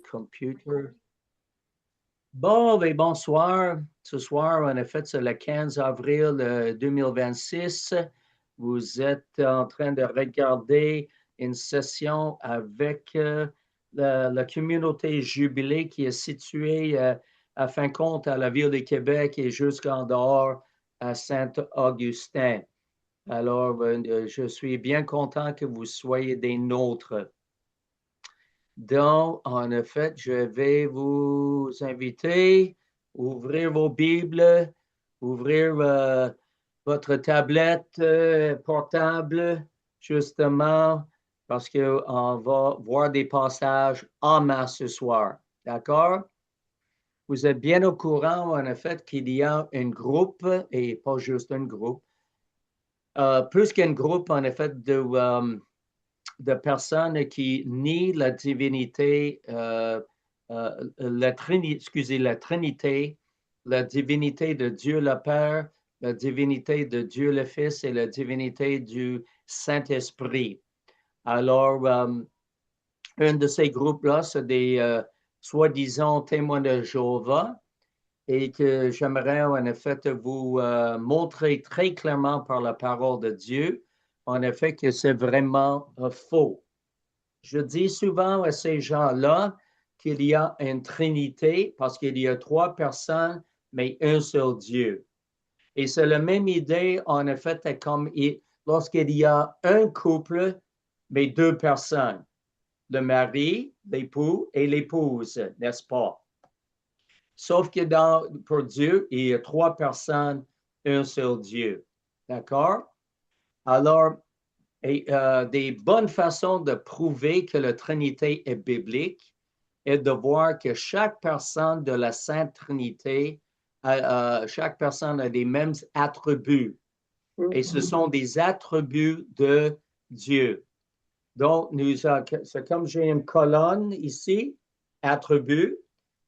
computer. Bon, ben bonsoir. Ce soir, en effet, c'est le 15 avril 2026. Vous êtes en train de regarder une session avec la communauté Jubilé qui est située à fin de compte à la ville de Québec et jusqu'en dehors à Saint-Augustin. Alors, je suis bien content que vous soyez des nôtres. Donc, en effet, je vais vous inviter à ouvrir vos Bibles, ouvrir votre tablette portable, justement, parce qu'on va voir des passages en masse ce soir. D'accord? Vous êtes bien au courant, en effet, qu'il y a un groupe, et pas juste un groupe, plus qu'un groupe, en effet, de personnes qui nient la divinité, la Trinité, la divinité de Dieu le Père, la divinité de Dieu le Fils et la divinité du Saint-Esprit. Alors, un de ces groupes-là, c'est des soi-disant témoins de Jéhovah et que j'aimerais en effet vous montrer très clairement par la parole de Dieu, en effet, que c'est vraiment faux. Je dis souvent à ces gens-là qu'il y a une trinité parce qu'il y a trois personnes, mais un seul Dieu. Et c'est la même idée, en effet, comme lorsqu'il y a un couple, mais deux personnes, le mari, l'époux et l'épouse, n'est-ce pas? Sauf que pour Dieu, il y a trois personnes, un seul Dieu. D'accord? Alors, des bonnes façons de prouver que la Trinité est biblique est de voir que chaque personne de la Sainte Trinité, chaque personne a des mêmes attributs. Et ce sont des attributs de Dieu. Donc, c'est comme j'ai une colonne ici, attributs,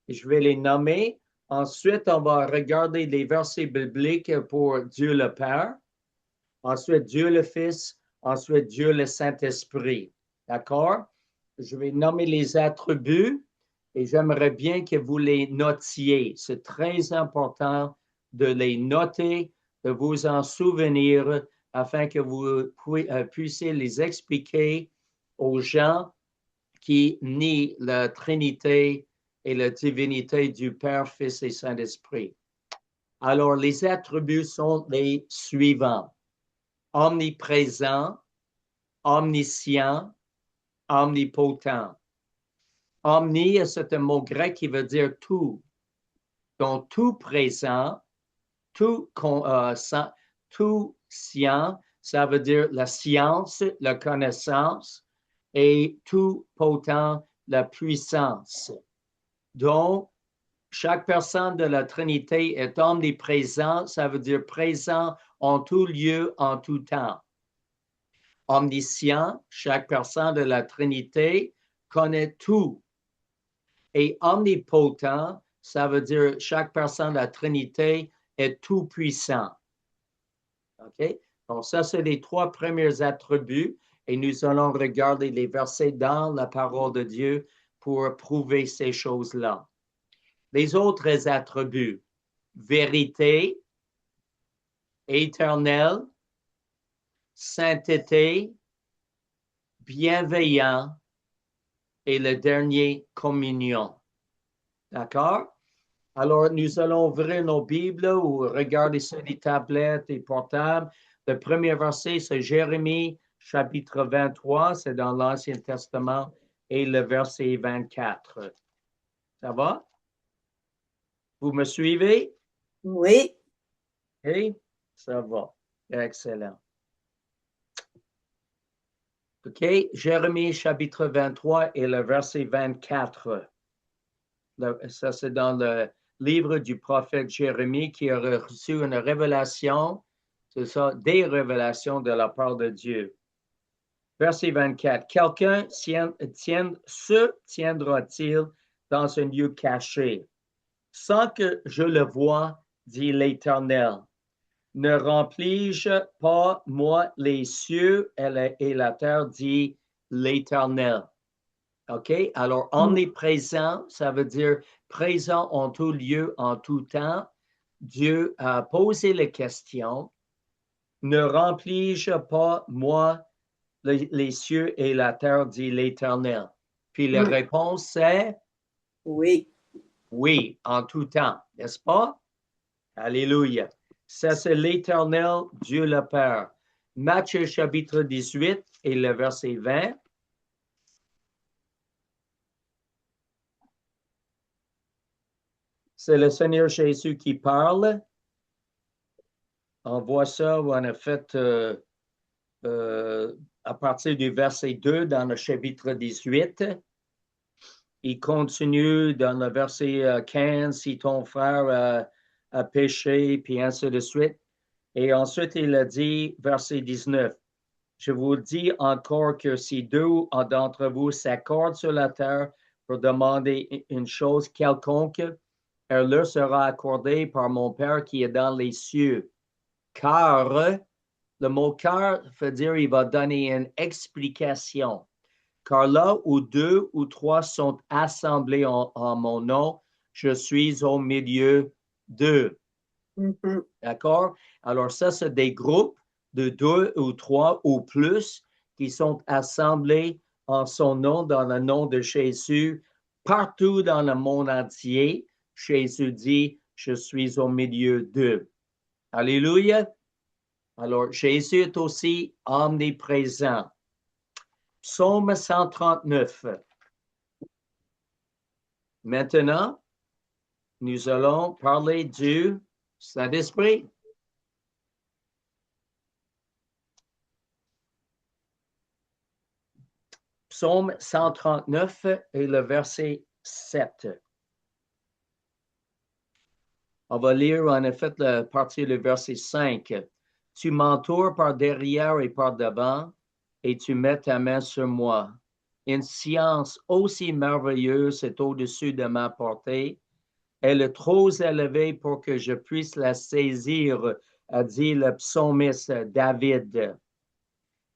et je vais les nommer. Ensuite, on va regarder les versets bibliques pour Dieu le Père. Ensuite, Dieu le Fils. Ensuite, Dieu le Saint-Esprit. D'accord? Je vais nommer les attributs et j'aimerais bien que vous les notiez. C'est très important de les noter, de vous en souvenir afin que vous puissiez les expliquer aux gens qui nient la Trinité et la divinité du Père, Fils et Saint-Esprit. Alors, les attributs sont les suivants: omniprésent, omniscient, omnipotent. Omni, c'est un mot grec qui veut dire tout. Donc, tout présent, tout scient, ça veut dire la science, la connaissance, et tout potent, la puissance. Donc, chaque personne de la Trinité est omniprésent, ça veut dire présent en tout lieu, en tout temps. Omniscient, chaque personne de la Trinité connaît tout. Et omnipotent, ça veut dire chaque personne de la Trinité est tout puissant. OK? Donc, ça, c'est les trois premiers attributs. Et nous allons regarder les versets dans la parole de Dieu pour prouver ces choses-là. Les autres attributs: vérité, éternel, sainteté, bienveillant et le dernier, communion. D'accord? Alors, nous allons ouvrir nos Bibles ou regarder sur les tablettes et portables. Le premier verset, c'est Jérémie, chapitre 23, c'est dans l'Ancien Testament, et le verset 24. Ça va? Vous me suivez? Oui. OK? Ça va. Excellent. OK? Jérémie, chapitre 23 et le verset 24. Ça, c'est dans le livre du prophète Jérémie qui a reçu une révélation, c'est ça, des révélations de la part de Dieu. Verset 24. Quelqu'un se tiendra-t-il dans un lieu caché, sans que je le voie, dit l'Éternel? Ne remplis-je pas, moi, les cieux et la terre, dit l'Éternel? OK? Alors, omniprésent, ça veut dire présent en tout lieu, en tout temps. Dieu a posé la question, ne remplis-je pas, moi, les cieux et la terre, dit l'Éternel? Puis la réponse, c'est Oui. oui, en tout temps, n'est-ce pas? Alléluia. Ça, c'est l'Éternel, Dieu le Père. Matthieu chapitre 18 et le verset 20. C'est le Seigneur Jésus qui parle. On voit ça, en effet, à partir du verset 2 dans le chapitre 18. Il continue dans le verset 15, si ton frère a péché, puis ainsi de suite. Et ensuite, il a dit, verset 19, je vous dis encore que si deux d'entre vous s'accordent sur la terre pour demander une chose quelconque, elle leur sera accordée par mon Père qui est dans les cieux. Car, le mot car veut dire il va donner une explication. Car là où deux ou trois sont assemblés en mon nom, je suis au milieu d'eux. D'accord? Alors ça, c'est des groupes de deux ou trois ou plus qui sont assemblés en son nom, dans le nom de Jésus, partout dans le monde entier. Jésus dit, je suis au milieu d'eux. Alléluia. Alors, Jésus est aussi omniprésent. Psaume 139. Maintenant, nous allons parler du Saint-Esprit. Psaume 139 et le verset 7. On va lire en effet la partie du verset 5. Tu m'entoures par derrière et par devant, et tu mets ta main sur moi. Une science aussi merveilleuse est au-dessus de ma portée. Elle est trop élevée pour que je puisse la saisir, a dit le psalmiste David.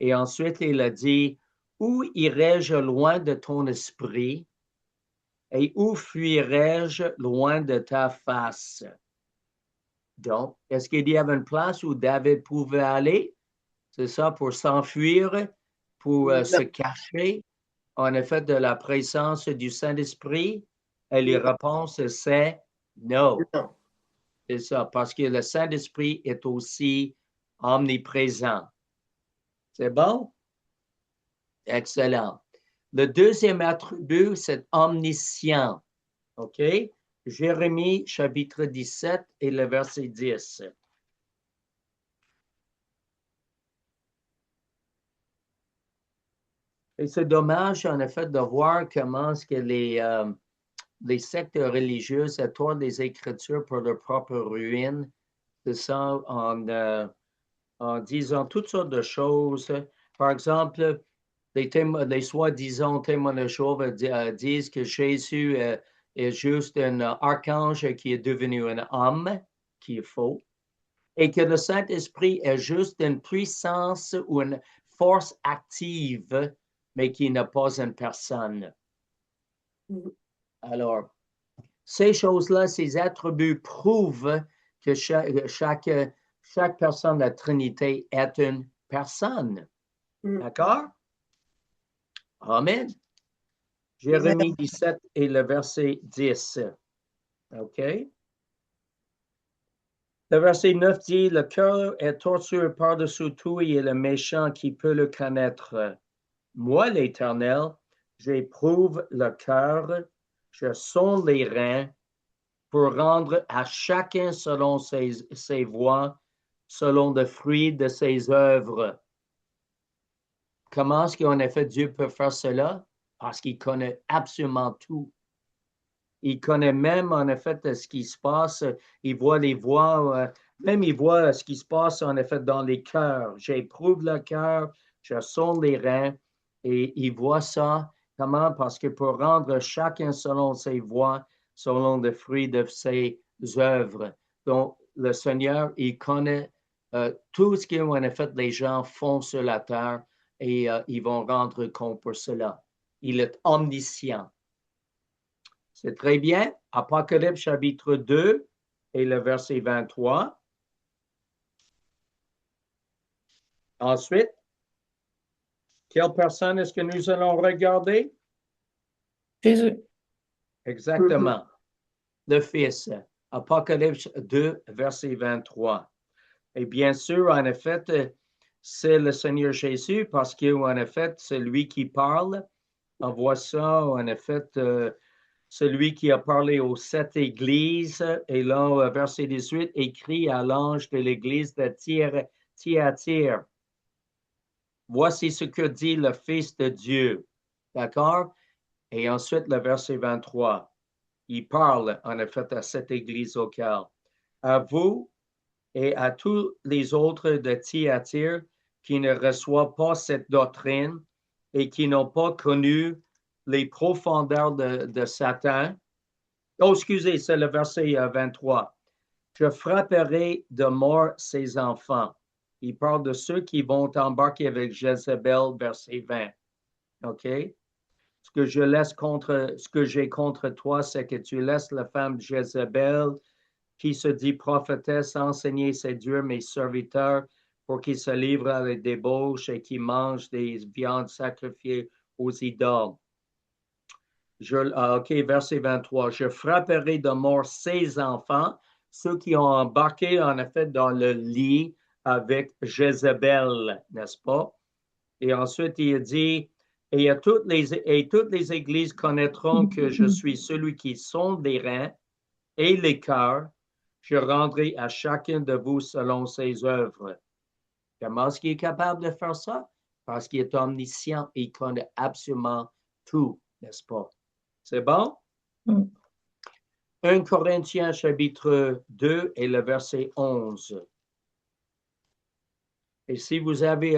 Et ensuite, il a dit, où irai-je loin de ton esprit et où fuirai-je loin de ta face? Donc, est-ce qu'il y avait une place où David pouvait aller? C'est ça, pour s'enfuir, pour se cacher, en effet, de la présence du Saint-Esprit? Et la réponse, c'est non. Non. C'est ça, parce que le Saint-Esprit est aussi omniprésent. C'est bon? Excellent. Le deuxième attribut, c'est omniscient. OK? Jérémie, chapitre 17 et le verset 10. Et c'est dommage, en effet, de voir comment est-ce que les sectes religieuses attendent les Écritures pour leur propre ruine. C'est ça, en disant toutes sortes de choses. Par exemple, les soi-disant témoins de Jéhovah disent que Jésus est juste un archange qui est devenu un homme, qui est faux, et que le Saint-Esprit est juste une puissance ou une force active, mais qui n'est pas une personne. Alors, ces choses-là, ces attributs prouvent que chaque personne de la Trinité est une personne. D'accord? Amen. Jérémie 17 et le verset 10. OK? Le verset 9 dit, le cœur est torturé par-dessous tout et le méchant qui peut le connaître. Moi, l'Éternel, j'éprouve le cœur, je sonde les reins pour rendre à chacun selon ses voies, selon le fruit de ses œuvres. Comment est-ce qu'en effet Dieu peut faire cela? Parce qu'il connaît absolument tout. Il connaît même en effet ce qui se passe. Il voit les voies, même il voit ce qui se passe en effet dans les cœurs. J'éprouve le cœur, je sonde les reins et il voit ça. Comment? Parce que pour rendre chacun selon ses voies, selon le fruit de ses œuvres. Donc, le Seigneur, il connaît tout ce qu'en effet les gens font sur la terre et ils vont rendre compte pour cela. Il est omniscient. C'est très bien. Apocalypse chapitre 2 et le verset 23. Ensuite, quelle personne est-ce que nous allons regarder? Jésus. Exactement. Le Fils. Apocalypse 2, verset 23. Et bien sûr, en effet, c'est le Seigneur Jésus parce qu'en effet, c'est lui qui parle. On voit ça, en effet, celui qui a parlé aux 7 églises. Et là, verset 18, écrit à l'ange de l'église de Thyatire. Voici ce que dit le Fils de Dieu. D'accord? Et ensuite, le verset 23. Il parle, en effet, à cette église locale. À vous et à tous les autres de Thyatire qui ne reçoivent pas cette doctrine et qui n'ont pas connu les profondeurs de Satan. Oh, excusez, c'est le verset 23. Je frapperai de mort ses enfants. Il parle de ceux qui vont embarquer avec Jézabel, verset 20. OK? Ce que j'ai contre toi, c'est que tu laisses la femme de Jézabel qui se dit prophétesse enseigner ces dieux, mes serviteurs, pour qu'ils se livrent à la débauche et qu'ils mangent des viandes sacrifiées aux idoles. OK, verset 23. Je frapperai de mort ces enfants, ceux qui ont embarqué en effet dans le lit avec Jézabel, n'est-ce pas? Et ensuite, il dit, et toutes les églises connaîtront que je suis celui qui sonde les reins et les cœurs. Je rendrai à chacun de vous selon ses œuvres. Comment est-ce qu'il est capable de faire ça? Parce qu'il est omniscient et il connaît absolument tout, n'est-ce pas? C'est bon? 1 Corinthiens chapitre 2 et le verset 11. Et si vous avez,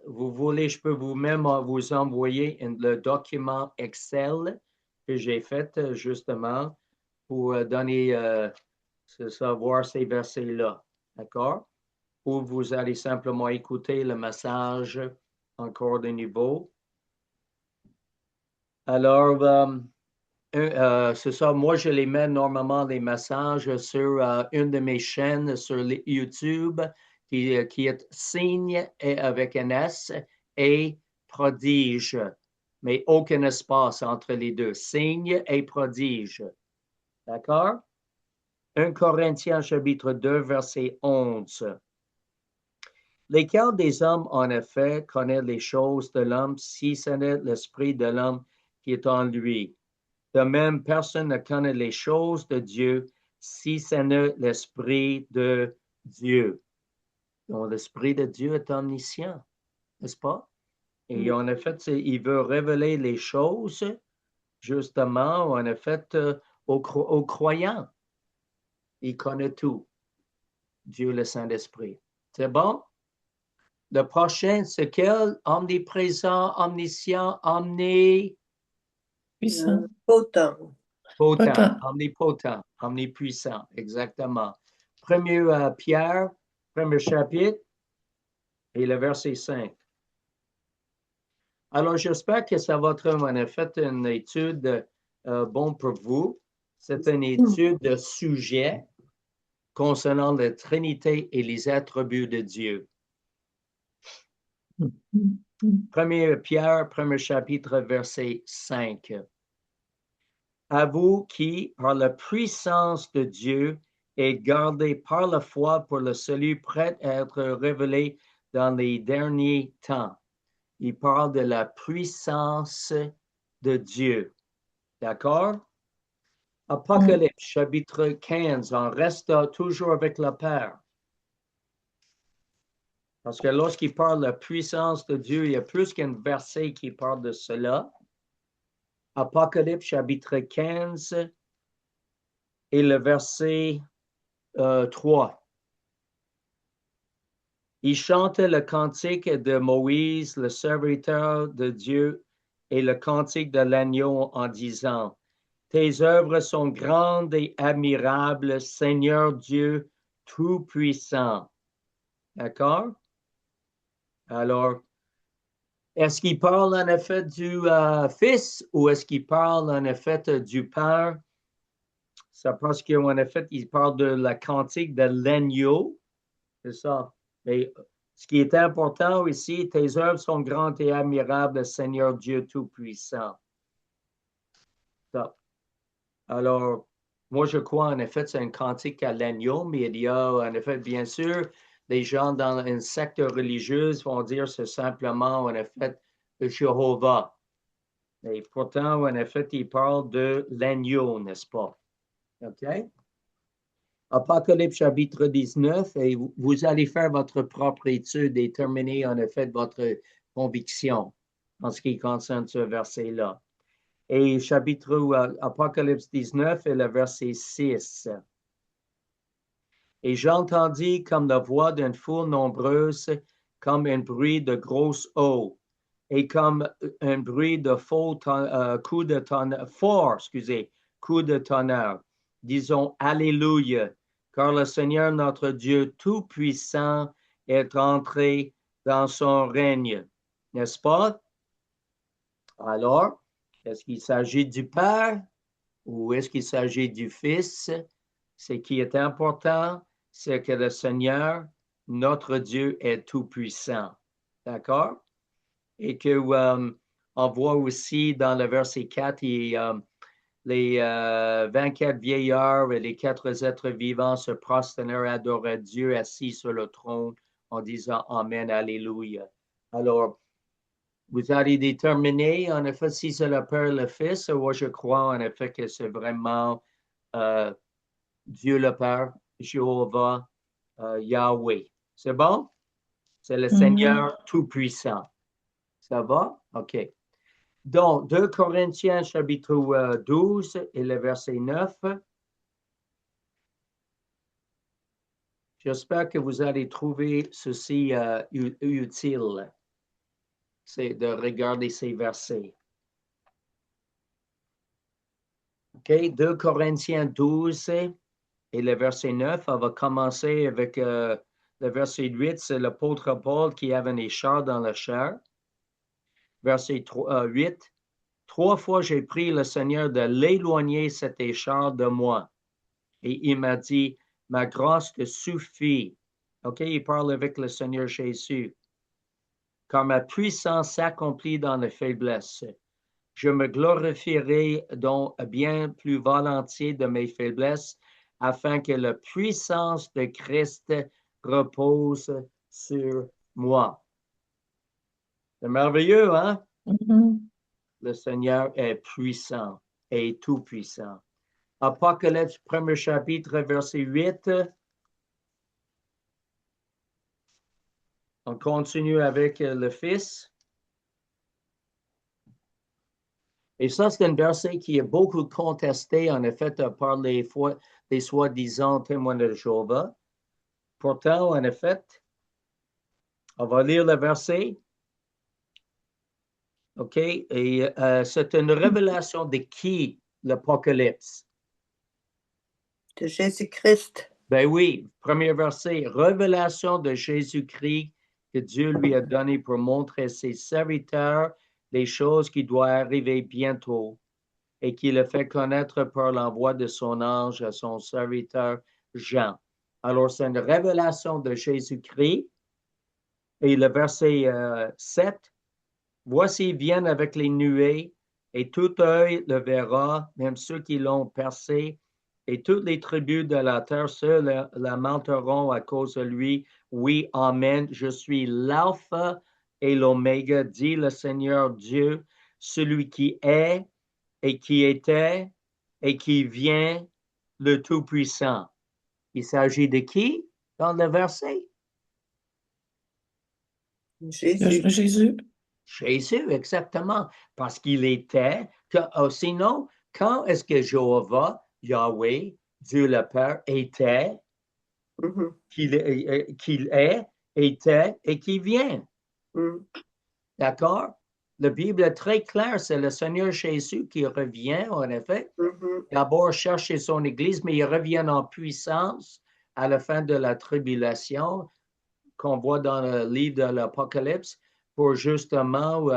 vous voulez, je peux vous-même vous envoyer le document Excel que j'ai fait justement pour donner, savoir ces versets-là. D'accord? Ou vous allez simplement écouter le message encore de niveau. Alors, c'est ça, moi je les mets normalement les messages sur une de mes chaînes sur YouTube qui est Signe et avec un S et Prodige, mais aucun espace entre les deux. Signe et Prodige. D'accord? 1 Corinthiens chapitre 2, verset 11. Lesquels des hommes, en effet, connaissent les choses de l'homme si ce n'est l'esprit de l'homme qui est en lui? De même, personne ne connaît les choses de Dieu si ce n'est l'esprit de Dieu. Donc, l'esprit de Dieu est omniscient, n'est-ce pas? Et en effet, il veut révéler les choses, justement, en effet, aux croyants. Il connaît tout. Dieu le Saint-Esprit. C'est bon? Le prochain, c'est quel? Omniprésent, omniscient, Puissant. Potent. potent, omnipotent, omnipuissant, exactement. Premier Pierre, premier chapitre, et le verset 5. Alors, j'espère que ça va être en effet une étude bon pour vous. C'est une étude de sujet concernant la Trinité et les attributs de Dieu. Premier Pierre, premier chapitre, verset 5. À vous qui, par la puissance de Dieu, êtes gardés par la foi pour le salut prêt à être révélé dans les derniers temps. Il parle de la puissance de Dieu. D'accord? Apocalypse, chapitre 15, on reste toujours avec le Père. Parce que lorsqu'il parle de la puissance de Dieu, il y a plus qu'un verset qui parle de cela. Apocalypse, chapitre 15 et le verset 3. Il chantait le cantique de Moïse, le serviteur de Dieu, et le cantique de l'agneau en disant, tes œuvres sont grandes et admirables, Seigneur Dieu Tout-Puissant. D'accord? Alors, Est-ce qu'il parle en effet du Fils ou est-ce qu'il parle en effet du Père? C'est parce qu'en effet, il parle de la cantique de l'agneau. C'est ça. Mais ce qui est important ici, tes œuvres sont grandes et admirables, Seigneur Dieu Tout-Puissant. Ça. Alors, moi, je crois en effet, c'est un cantique à l'agneau, mais il y a en effet, bien sûr, des gens dans une secte religieuse vont dire c'est simplement en effet Jéhovah. Et pourtant, en effet, il parle de l'agneau, n'est-ce pas? OK? Apocalypse chapitre 19, et vous allez faire votre propre étude et terminer en effet votre conviction en ce qui concerne ce verset-là. Et chapitre Apocalypse 19 et le verset 6. Et j'entendis comme la voix d'une foule nombreuse, comme un bruit de grosse eau, et comme un bruit de coup de tonnerre, coup de tonnerre. Disons Alléluia, car le Seigneur notre Dieu Tout-Puissant est entré dans son règne. N'est-ce pas? Alors, est-ce qu'il s'agit du Père ou est-ce qu'il s'agit du Fils? Ce qui est important, c'est que le Seigneur, notre Dieu, est tout-puissant. D'accord? Et que on voit aussi dans le verset 4, les 24 vieillards et les 4 êtres vivants se prosternèrent et adoraient Dieu assis sur le trône en disant Amen, Alléluia. Alors, vous allez déterminer, en effet, si c'est le Père et le Fils, moi je crois en effet que c'est vraiment Dieu le Père, Jéhovah, Yahweh. C'est bon? C'est le Seigneur Tout-Puissant. Ça va? OK. Donc, 2 Corinthiens chapitre 12 et le verset 9. J'espère que vous allez trouver ceci utile. C'est de regarder ces versets. OK, 2 Corinthiens 12 et le verset 9. On va commencer avec le verset 8. C'est l'apôtre Paul qui avait un échard dans la chair. Verset 8. 3 fois j'ai prié le Seigneur de l'éloigner cet échard de moi. Et il m'a dit, ma grâce te suffit. OK, il parle avec le Seigneur Jésus. Car ma puissance s'accomplit dans la faiblesse. Je me glorifierai donc bien plus volontiers de mes faiblesses, afin que la puissance de Christ repose sur moi. C'est merveilleux, hein? Le Seigneur est puissant et tout-puissant. Apocalypse, premier chapitre, verset 8. On continue avec le Fils. Et ça, c'est un verset qui est beaucoup contesté, en effet, par les soi-disant témoins de Jéhovah. Pourtant, en effet, on va lire le verset. OK? Et c'est une révélation de qui, l'Apocalypse? De Jésus-Christ. Ben oui, premier verset, révélation de Jésus-Christ que Dieu lui a donné pour montrer à ses serviteurs les choses qui doivent arriver bientôt et qu'il a fait connaître par l'envoi de son ange à son serviteur Jean. Alors, c'est une révélation de Jésus-Christ. Et le verset 7, voici, ils viennent avec les nuées, et tout œil le verra, même ceux qui l'ont percé, et toutes les tribus de la terre se lamenteront à cause de lui. Oui, Amen, je suis l'alpha et l'oméga, dit le Seigneur Dieu, celui qui est et qui était et qui vient, le Tout-Puissant. Il s'agit de qui dans le verset? Jésus. Jésus. Jésus, exactement, parce qu'il était. Sinon, quand est-ce que Jéhovah, Yahweh, Dieu le Père, était, qu'il est, était et qui vient? D'accord? La Bible est très claire, c'est le Seigneur Jésus qui revient, en effet. D'abord chercher son Église, mais il revient en puissance à la fin de la tribulation qu'on voit dans le livre de l'Apocalypse pour justement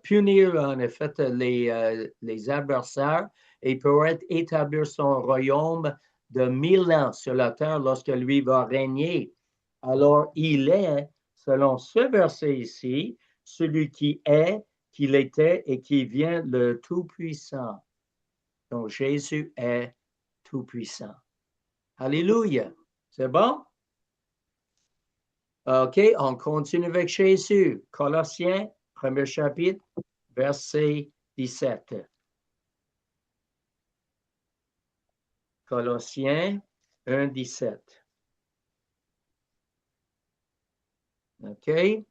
punir en effet les adversaires et pour établir son royaume de 1000 ans sur la terre lorsque lui va régner. Alors, il est, selon ce verset ici, celui qui est, qu'il était et qui vient, le Tout-Puissant. Donc, Jésus est Tout-Puissant. Alléluia. C'est bon? OK, on continue avec Jésus. Colossiens, premier chapitre, verset 17. Colossiens 1, 17. OK? Et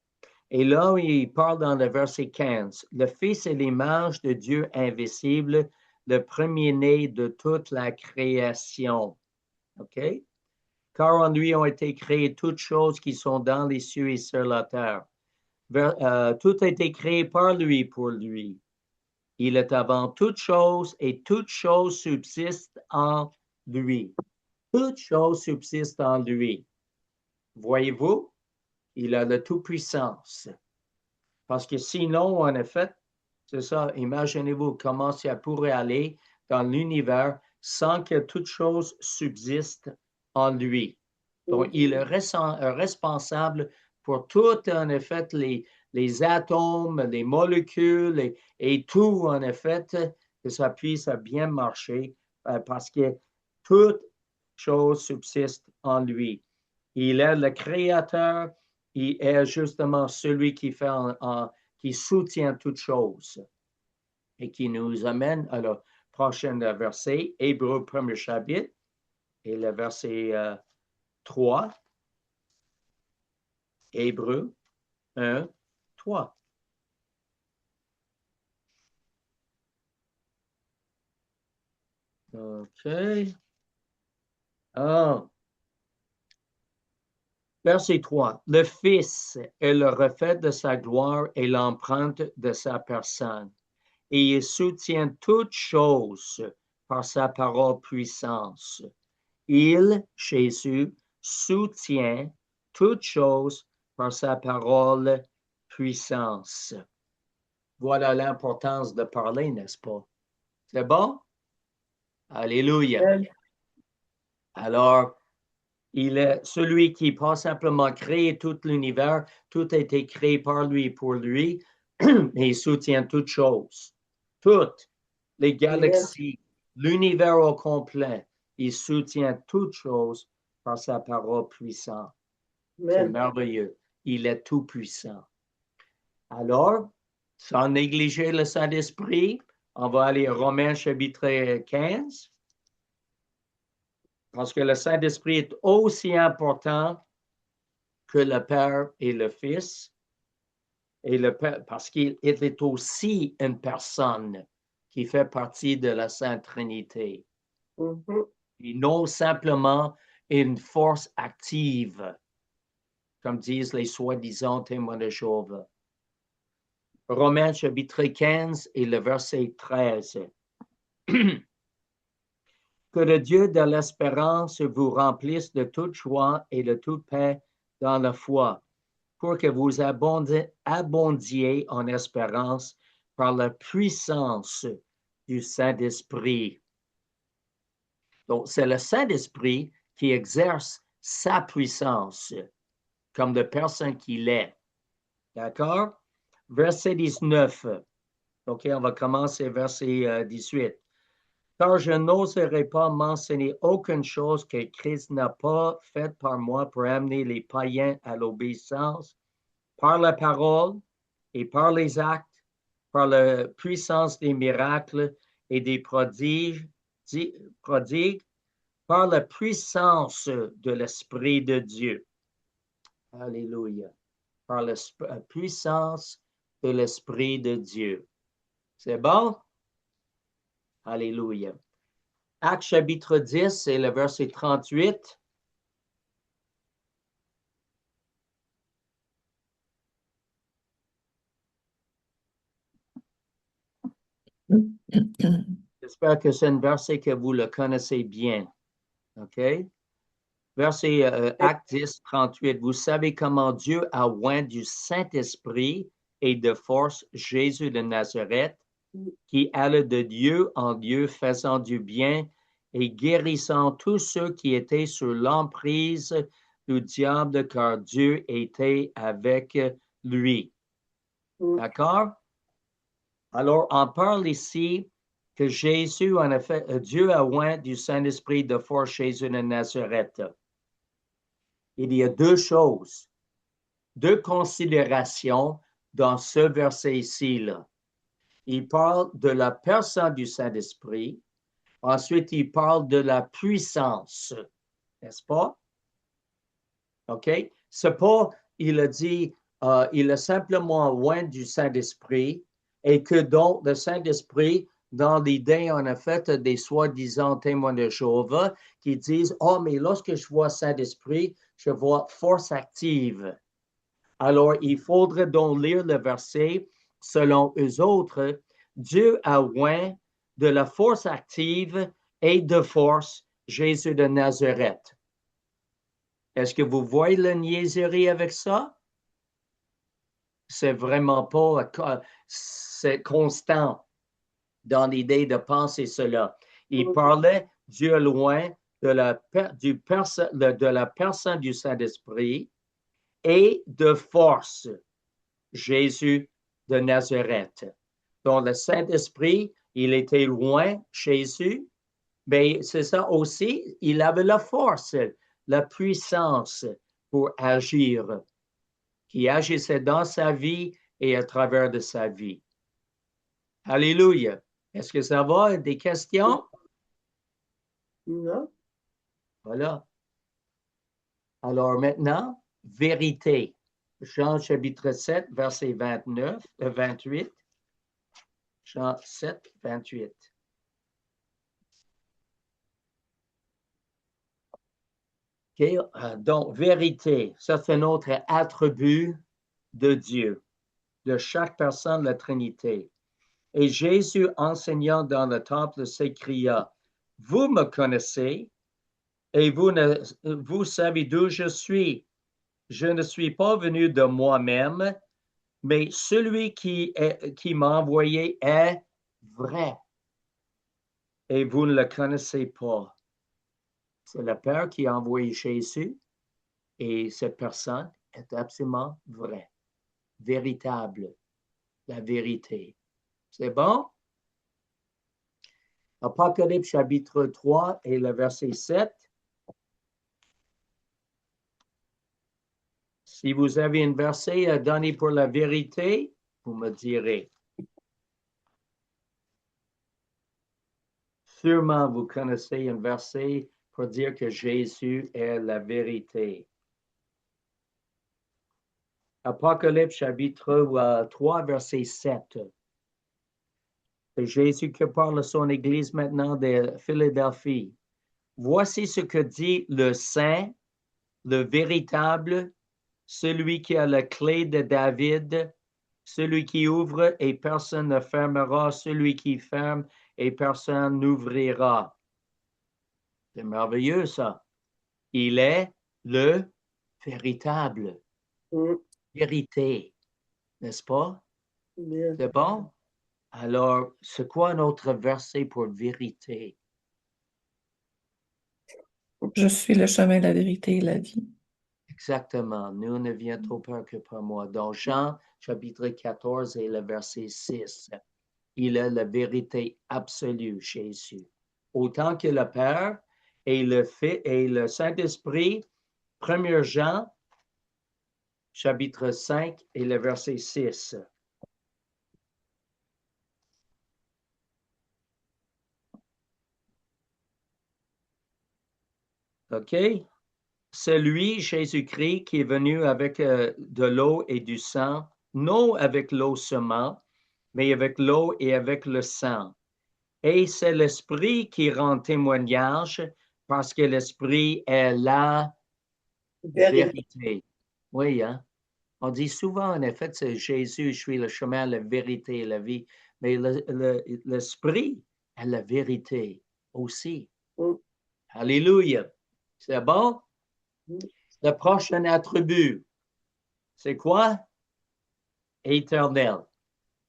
là, il parle dans le verset 15. Le Fils est l'image de Dieu invisible, le premier-né de toute la création. OK? Car en lui ont été créées toutes choses qui sont dans les cieux et sur la terre. Tout a été créé par lui, pour lui. Il est avant toute chose et toute chose subsiste en lui. Toute chose subsiste en lui. Voyez-vous, il a la toute-puissance. Parce que sinon, en effet, c'est ça, imaginez-vous comment ça pourrait aller dans l'univers sans que toute chose subsiste en lui. Donc, il est responsable pour tout, en effet, les atomes, les molécules et tout, en effet, que ça puisse bien marcher parce que toute chose subsiste en lui. Il est le créateur, il est justement celui qui fait qui soutient toutes choses et qui nous amène à la prochaine verset, Hébreux 1er chapitre, et le verset 3. Hébreux 1, 3. OK. Verset 3. Le Fils est le reflet de sa gloire et l'empreinte de sa personne. Et il soutient toutes choses par sa parole puissance. Il, Jésus, soutient toutes choses par sa parole puissance. Voilà l'importance de parler, n'est-ce pas? C'est bon? Alléluia. Alors, il est celui qui pas simplement créé tout l'univers, tout a été créé par lui pour lui, et il soutient toutes choses. Toutes les galaxies, l'univers au complet, il soutient toutes choses par sa parole puissante. C'est merveilleux. Il est tout puissant. Alors, sans négliger le Saint-Esprit, on va aller à Romains chapitre 15. Parce que le Saint-Esprit est aussi important que le Père et le Fils. Et le Père, parce qu'il est aussi une personne qui fait partie de la Sainte Trinité. Et non simplement une force active, comme disent les soi-disant témoins de Jéhovah. Romains chapitre 15 et le verset 13. Que le Dieu de l'espérance vous remplisse de toute joie et de toute paix dans la foi, pour que vous abondiez en espérance par la puissance du Saint-Esprit. Donc, c'est le Saint-Esprit qui exerce sa puissance comme de personne qu'il est. D'accord? Verset 19. OK, on va commencer verset 18. Car je n'oserai pas mentionner aucune chose que Christ n'a pas faite par moi pour amener les païens à l'obéissance, par la parole et par les actes, par la puissance des miracles et des prodiges, par la puissance de l'Esprit de Dieu. Alléluia. Par la puissance de l'Esprit de Dieu. C'est bon? Alléluia. Actes chapitre 10 et le verset 38. J'espère que c'est un verset que vous le connaissez bien. OK? verset Acte 10, 38. Vous savez comment Dieu a oint du Saint-Esprit et de force Jésus de Nazareth, qui allait de Dieu en Dieu, faisant du bien et guérissant tous ceux qui étaient sous l'emprise du diable, car Dieu était avec lui. D'accord? Alors, on parle ici que Jésus, en effet, Dieu a oint du Saint-Esprit de force Jésus de Nazareth. Il y a deux choses, deux considérations dans ce verset ici. Il parle de la personne du Saint-Esprit. Ensuite, il parle de la puissance, n'est-ce pas? OK? C'est pas, il a dit, il a simplement oint du Saint-Esprit et que donc le Saint-Esprit, dans l'idée, en a fait des soi-disant témoins de Jéhovah qui disent, oh, mais lorsque je vois Saint-Esprit, je vois force active. Alors, il faudrait donc lire le verset selon eux autres. Dieu a oint de la force active et de force Jésus de Nazareth. Est-ce que vous voyez la niaiserie avec ça? C'est vraiment pas, c'est constant dans l'idée de penser cela. Il parlait Dieu loin de la personne du Saint-Esprit et de force Jésus de Nazareth. Donc le Saint-Esprit, il était loin, Jésus, mais c'est ça aussi, il avait la force, la puissance pour agir, qui agissait dans sa vie et à travers de sa vie. Alléluia. Est-ce que ça va? Des questions? Non. Voilà. Alors maintenant, vérité. Jean chapitre 7, verset 28. Jean 7, 28. Okay. Donc, vérité, ça c'est notre attribut de Dieu, de chaque personne de la Trinité. Et Jésus, enseignant dans le temple, s'écria, « Vous me connaissez et vous savez d'où je suis. Je ne suis pas venu de moi-même, mais celui qui m'a envoyé est vrai. Et vous ne le connaissez pas. » C'est le Père qui a envoyé Jésus et cette personne est absolument vraie, véritable, la vérité. C'est bon? Apocalypse chapitre 3 et le verset 7. Si vous avez un verset à donner pour la vérité, vous me direz. Sûrement, vous connaissez un verset pour dire que Jésus est la vérité. Apocalypse chapitre 3, verset 7. C'est Jésus qui parle à son Église maintenant de Philadelphie. Voici ce que dit le Saint, le véritable, celui qui a la clé de David, celui qui ouvre et personne ne fermera, celui qui ferme et personne n'ouvrira. C'est merveilleux ça. Il est le véritable. Vérité, n'est-ce pas? Bien. C'est bon? Alors, c'est quoi notre verset pour vérité? Je suis le chemin, la vérité et la vie. Exactement. Nous ne vient trop peur que par moi. Dans Jean, chapitre 14 et le verset 6, il est la vérité absolue, Jésus. Autant que le Père et le Fils et le Saint-Esprit, 1 Jean, chapitre 5 et le verset 6. OK? C'est lui, Jésus-Christ, qui est venu avec de l'eau et du sang, non avec l'eau seulement, mais avec l'eau et avec le sang. Et c'est l'Esprit qui rend témoignage parce que l'Esprit est la vérité. Oui, hein? On dit souvent, en effet, c'est Jésus, je suis le chemin, la vérité et la vie. Mais l'Esprit est la vérité aussi. Alléluia. C'est bon? Le prochain attribut, c'est quoi? Éternel.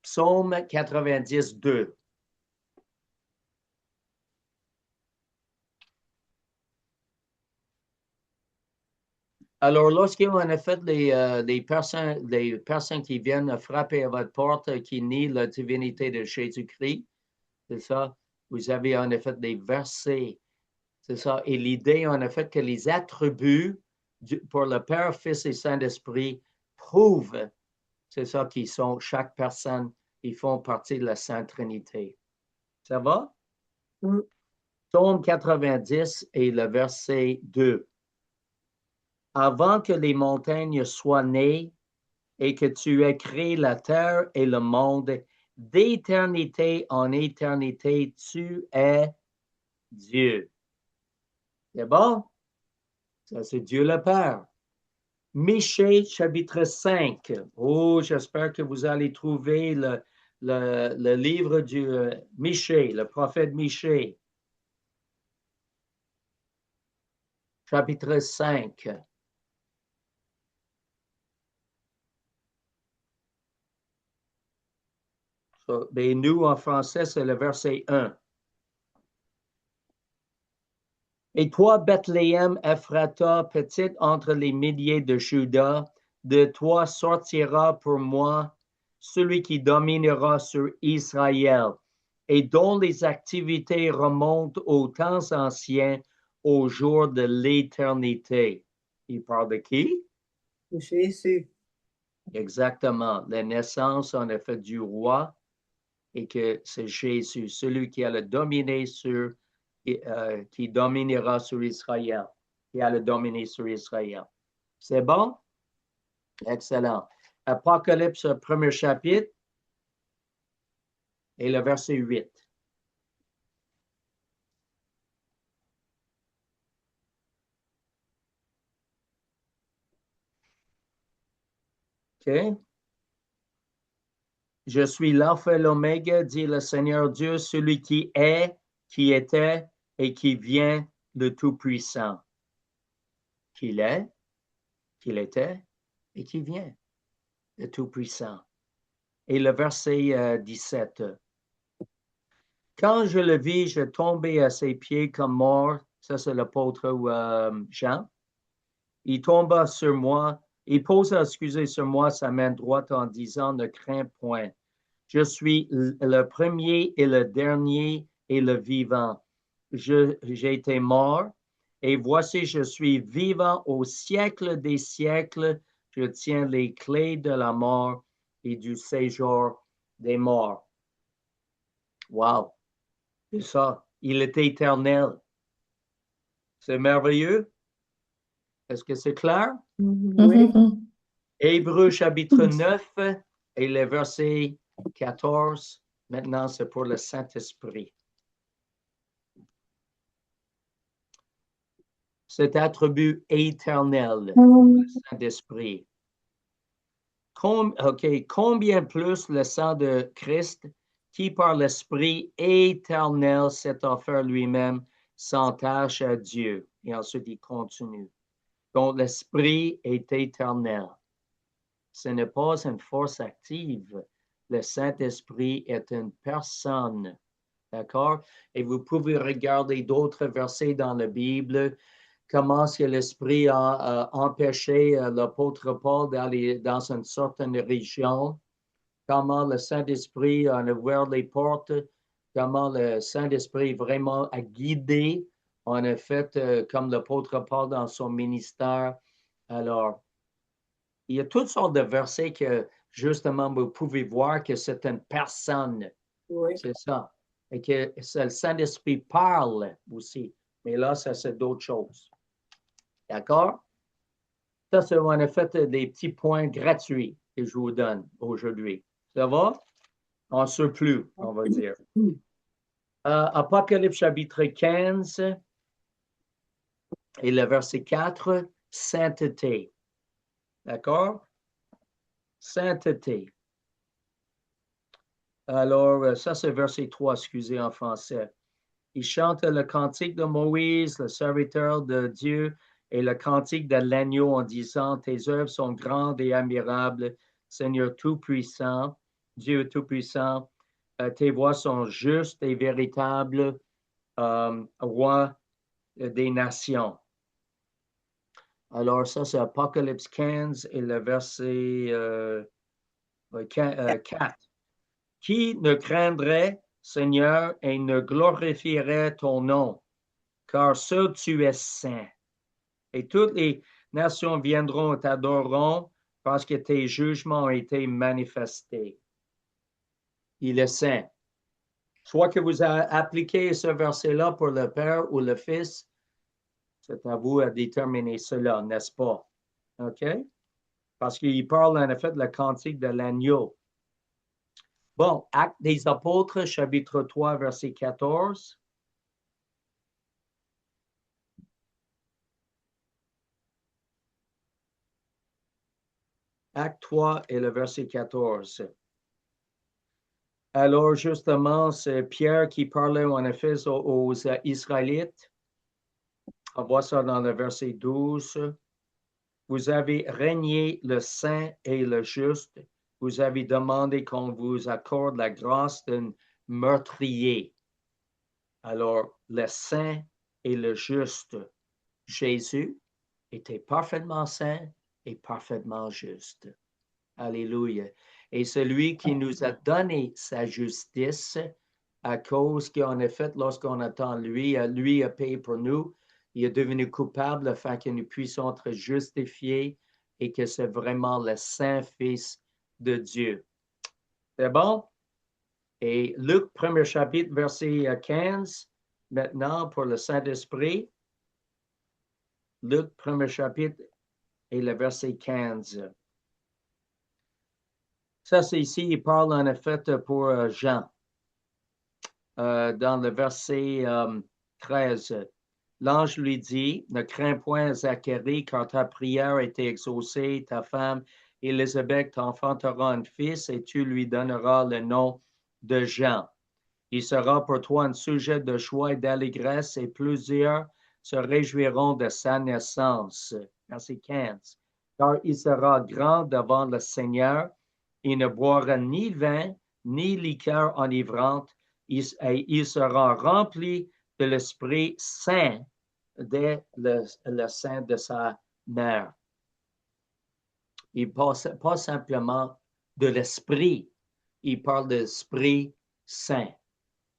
Psaume 90, 2. Alors, lorsqu'on a fait des personnes qui viennent frapper à votre porte, qui nient la divinité de Jésus-Christ, c'est ça, vous avez en effet des versets, c'est ça. Et l'idée, en effet, que les attributs pour le Père, Fils et Saint-Esprit prouvent, c'est ça, qu'ils sont, chaque personne, ils font partie de la Sainte Trinité. Ça va? Psaume 90 et le verset 2. Avant que les montagnes soient nées et que tu aies créé la terre et le monde, d'éternité en éternité, tu es Dieu. C'est bon? Ça, c'est Dieu le Père. Michée, chapitre 5. Oh, j'espère que vous allez trouver le livre du Michée, le prophète Michée. Chapitre 5. Mais nous, en français, c'est le verset 1. Et toi, Bethléem, Ephrata, petite entre les milliers de Juda, de toi sortira pour moi celui qui dominera sur Israël et dont les activités remontent aux temps anciens, au jour de l'éternité. Il parle de qui? Jésus. Exactement. La naissance, en effet, du roi, et que c'est Jésus, celui qui a le dominé sur, qui dominera sur Israël, qui a le dominé sur Israël. C'est bon? Excellent. Apocalypse, premier chapitre, et le verset 8. OK? Je suis l'alpha et l'oméga, dit le Seigneur Dieu, celui qui est, qui était et qui vient, le Tout-Puissant. Qu'il est, qu'il était et qui vient, le Tout-Puissant. Et le verset 17. Quand je le vis, je tombais à ses pieds comme mort. Ça, c'est l'apôtre Jean. Il tomba sur moi. Il posa, sur moi sa main droite en disant, ne crains point. Je suis le premier et le dernier et le vivant. J'ai été mort et voici, je suis vivant au siècle des siècles. Je tiens les clés de la mort et du séjour des morts. Wow! C'est ça. Il est éternel. C'est merveilleux. Est-ce que c'est clair? Oui. Hébreux chapitre 9 et le verset 14. Maintenant, c'est pour le Saint-Esprit. Cet attribut éternel, le Saint-Esprit. Combien plus le sang de Christ, qui par l'Esprit éternel s'est offert lui-même sans tâche à Dieu. Et ensuite, il continue. Donc, l'Esprit est éternel. Ce n'est pas une force active. Le Saint-Esprit est une personne. D'accord? Et vous pouvez regarder d'autres versets dans la Bible. Comment est-ce que l'Esprit a empêché l'apôtre Paul d'aller dans une certaine région? Comment le Saint-Esprit a ouvert les portes? Comment le Saint-Esprit vraiment a guidé, en effet, comme l'apôtre Paul dans son ministère? Alors, il y a toutes sortes de versets que, justement, vous pouvez voir que c'est une personne. Oui. C'est ça. Et que le Saint-Esprit parle aussi. Mais là, ça, c'est d'autres choses. D'accord? Ça, c'est en effet des petits points gratuits que je vous donne aujourd'hui. Ça va? En surplus, on va dire. Apocalypse chapitre 15 et le verset 4, sainteté. D'accord? Sainteté. Alors, ça, c'est verset 3, excusez, en français. Il chante le cantique de Moïse, le serviteur de Dieu, et le cantique de l'agneau en disant, tes œuvres sont grandes et admirables, Seigneur Tout-Puissant, Dieu Tout-Puissant, tes voies sont justes et véritables, Roi des nations. Alors ça, c'est Apocalypse 15 et le verset 4. Qui ne craindrait, Seigneur, et ne glorifierait ton nom, car seul tu es saint. Et toutes les nations viendront et t'adoreront parce que tes jugements ont été manifestés. Il est saint. Soit que vous appliquez ce verset-là pour le Père ou le Fils, c'est à vous à déterminer cela, n'est-ce pas? OK? Parce qu'il parle en effet de la cantique de l'agneau. Bon, Actes des Apôtres, chapitre 3, verset 14. Acte 3 et le verset 14. Alors, justement, c'est Pierre qui parlait en effet aux Israélites. On voit ça dans le verset 12. Vous avez régné le saint et le juste. Vous avez demandé qu'on vous accorde la grâce d'un meurtrier. Alors, le saint et le juste, Jésus était parfaitement saint et parfaitement juste. Alléluia. Et celui qui nous a donné sa justice, à cause qu'en effet, lorsqu'on attend lui a payé pour nous, il est devenu coupable afin que nous puissions être justifiés et que c'est vraiment le Saint Fils de Dieu. C'est bon? Et Luc, premier chapitre, verset 15, maintenant pour le Saint-Esprit. Luc, premier chapitre et le verset 15. Ça, c'est ici, il parle en effet pour Jean. Dans le verset 13, l'ange lui dit, ne crains point, Zacharie, car ta prière a été exaucée, ta femme Élisabeth t'enfantera un fils et tu lui donneras le nom de Jean. Il sera pour toi un sujet de joie et d'allégresse et plusieurs se réjouiront de sa naissance. Verset 15. Car il sera grand devant le Seigneur, il ne boira ni vin, ni liqueur enivrante, il sera rempli de l'Esprit Saint dès le sein de sa mère. Il parle pas simplement de l'Esprit, il parle de l'Esprit Saint.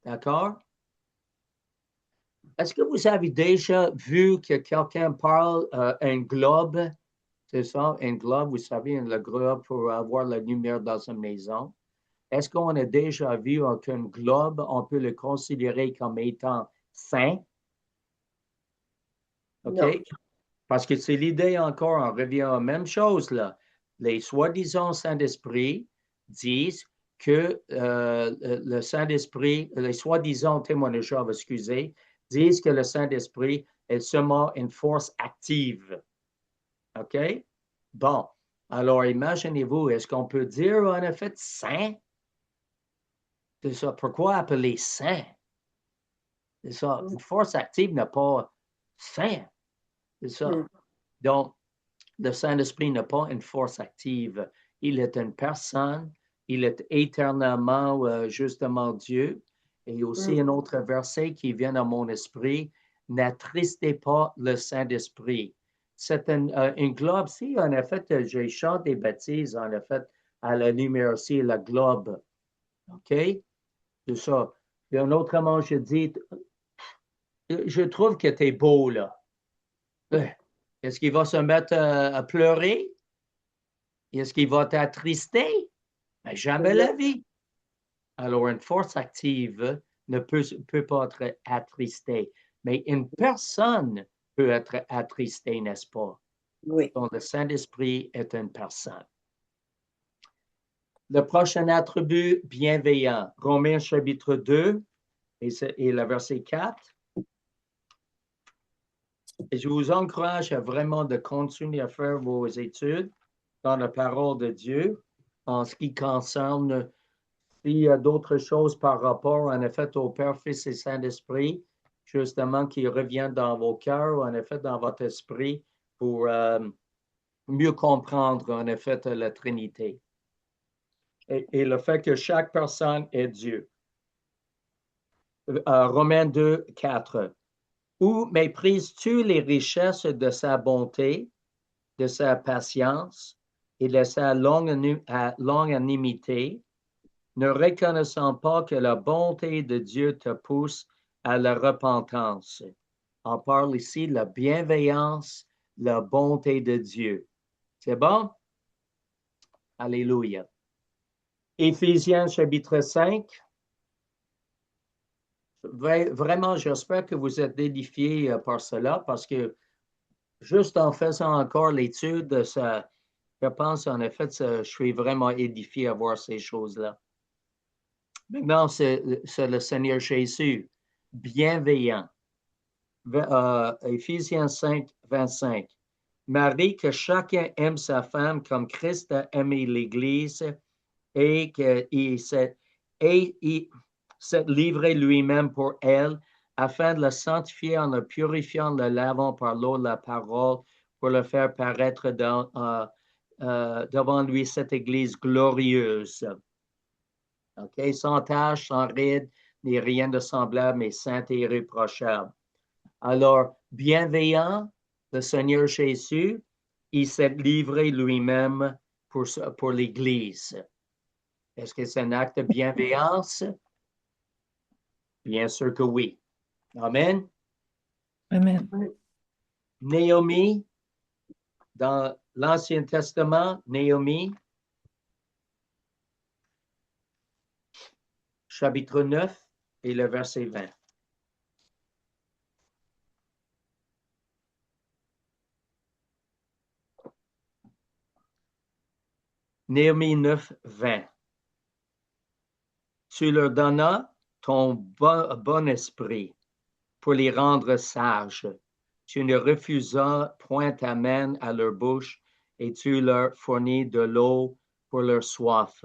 D'accord? Est-ce que vous avez déjà vu que quelqu'un parle un globe? C'est ça, un globe, vous savez, le globe pour avoir la lumière dans une maison. Est-ce qu'on a déjà vu qu'un globe, on peut le considérer comme étant saint? OK? Non. Parce que c'est l'idée encore, on revient à la même chose là. Les soi-disant Saint-Esprit disent que le Saint-Esprit, les soi-disant témoins de Jéhovah, excusez, disent que le Saint-Esprit est seulement une force active. OK? Bon, alors imaginez-vous, est-ce qu'on peut dire en effet saint? C'est ça. Pourquoi appeler saint? C'est ça. Une force active n'est pas saint. C'est ça. Donc, le Saint-Esprit n'est pas une force active. Il est une personne. Il est éternellement, justement, Dieu. Et aussi un autre verset qui vient à mon esprit. N'attristez pas le Saint-Esprit. C'est un globe. Si, en effet, je chante des bêtises, en effet, à la lumière aussi, le globe. OK? C'est ça. Et autrement, je dis, je trouve que tu es beau, là. Est-ce qu'il va se mettre à pleurer? Est-ce qu'il va t'attrister? Mais jamais la vie. Alors, une force active ne peut pas être attristée. Mais une personne peut être attristée, n'est-ce pas? Oui. Donc, le Saint-Esprit est une personne. Le prochain attribut, bienveillant. Romains chapitre 2 et le verset 4. Et je vous encourage à vraiment de continuer à faire vos études dans la parole de Dieu en ce qui concerne s'il y a d'autres choses par rapport, en effet, au Père, Fils et Saint-Esprit. justement, qui revient dans vos cœurs, en effet, dans votre esprit, pour mieux comprendre, en effet, la Trinité. Et le fait que chaque personne est Dieu. Romains 2, 4. Ou méprises-tu les richesses de sa bonté, de sa patience et de sa longanimité, ne reconnaissant pas que la bonté de Dieu te pousse à la repentance? On parle ici de la bienveillance, la bonté de Dieu. C'est bon? Alléluia. Éphésiens chapitre 5. Vraiment, j'espère que vous êtes édifiés par cela parce que juste en faisant encore l'étude, je pense en effet, je suis vraiment édifié à voir ces choses-là. Maintenant, c'est le Seigneur Jésus, bienveillant. Éphésiens 5, 25. Marie, que chacun aime sa femme comme Christ a aimé l'Église et qu'il s'est livré lui-même pour elle, afin de la sanctifier en la purifiant, en la lavant par l'eau de la parole, pour le faire paraître devant lui cette Église glorieuse. Okay? Sans tache, sans ride, ni rien de semblable, mais sainte et irréprochable. Alors, bienveillant, le Seigneur Jésus, il s'est livré lui-même pour l'Église. Est-ce que c'est un acte de bienveillance? Bien sûr que oui. Amen. Amen. Naomi, dans l'Ancien Testament, Naomi, chapitre 9 et le verset 20. Naomi 9, 20. Tu leur donnas ton bon esprit pour les rendre sages. Tu ne refusas point ta main à leur bouche et tu leur fournis de l'eau pour leur soif.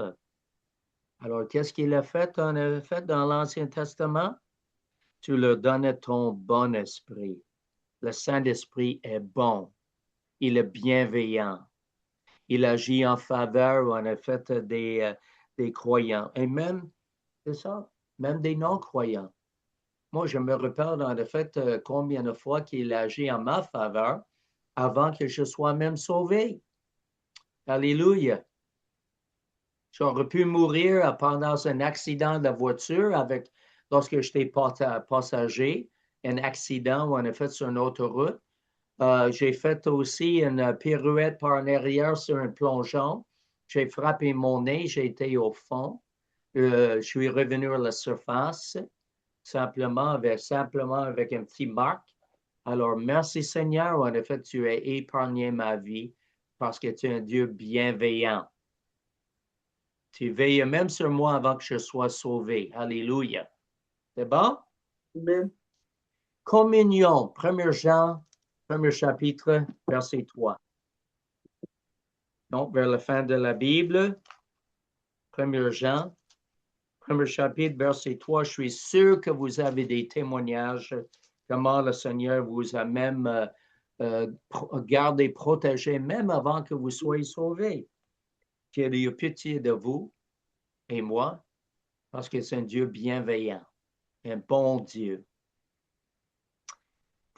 Alors, qu'est-ce qu'il a fait dans l'Ancien Testament? Tu leur donnais ton bon esprit. Le Saint-Esprit est bon. Il est bienveillant. Il agit en faveur, en effet, des croyants. Et même, c'est ça, même des non-croyants. Moi, je me rappelle, en effet, combien de fois qu'il agit en ma faveur avant que je sois même sauvé. Alléluia. J'aurais pu mourir pendant un accident de voiture lorsque j'étais passager, un accident ou en effet sur une autoroute. J'ai fait aussi une pirouette par en arrière sur un plongeon. J'ai frappé mon nez, j'ai été au fond. Je suis revenu à la surface, simplement avec un petit marque. Alors, merci Seigneur, en effet, tu as épargné ma vie parce que tu es un Dieu bienveillant. Tu veilles même sur moi avant que je sois sauvé. Alléluia. C'est bon? Amen. Communion, 1 Jean, 1er chapitre, verset 3. Donc, vers la fin de la Bible, 1 Jean, 1er chapitre, verset 3, je suis sûr que vous avez des témoignages, comment le Seigneur vous a même gardé, protégé, même avant que vous soyez sauvés. Qu'il ait eu pitié de vous et moi, parce que c'est un Dieu bienveillant, un bon Dieu.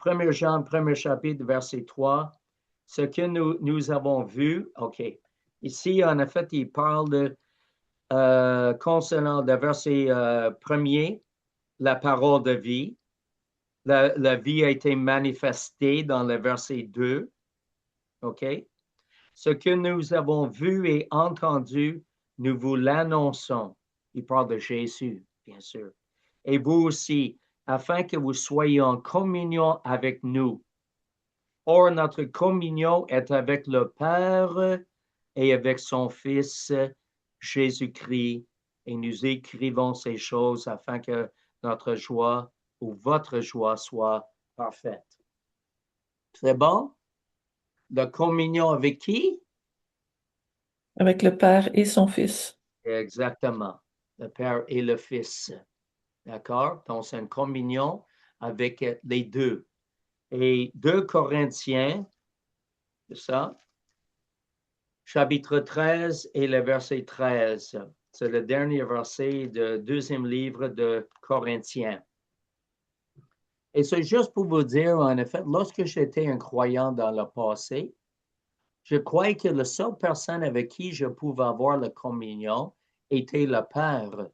1 Jean, 1er chapitre, verset 3, ce que nous avons vu, OK. Ici, en effet, il parle de concernant le verset 1er, la parole de vie. La vie a été manifestée dans le verset 2. OK? Ce que nous avons vu et entendu, nous vous l'annonçons. Il parle de Jésus, bien sûr. Et vous aussi, afin que vous soyez en communion avec nous. Or, notre communion est avec le Père et avec son Fils, Jésus-Christ. Et nous écrivons ces choses afin que notre joie ou votre joie soit parfaite. C'est bon? La communion avec qui? Avec le Père et son Fils. Exactement. Le Père et le Fils. D'accord? Donc, c'est une communion avec les deux. Et 2 Corinthiens, c'est ça, chapitre 13 et le verset 13. C'est le dernier verset du deuxième livre de Corinthiens. Et c'est juste pour vous dire, en effet, lorsque j'étais un croyant dans le passé, je croyais que la seule personne avec qui je pouvais avoir la communion était le Père.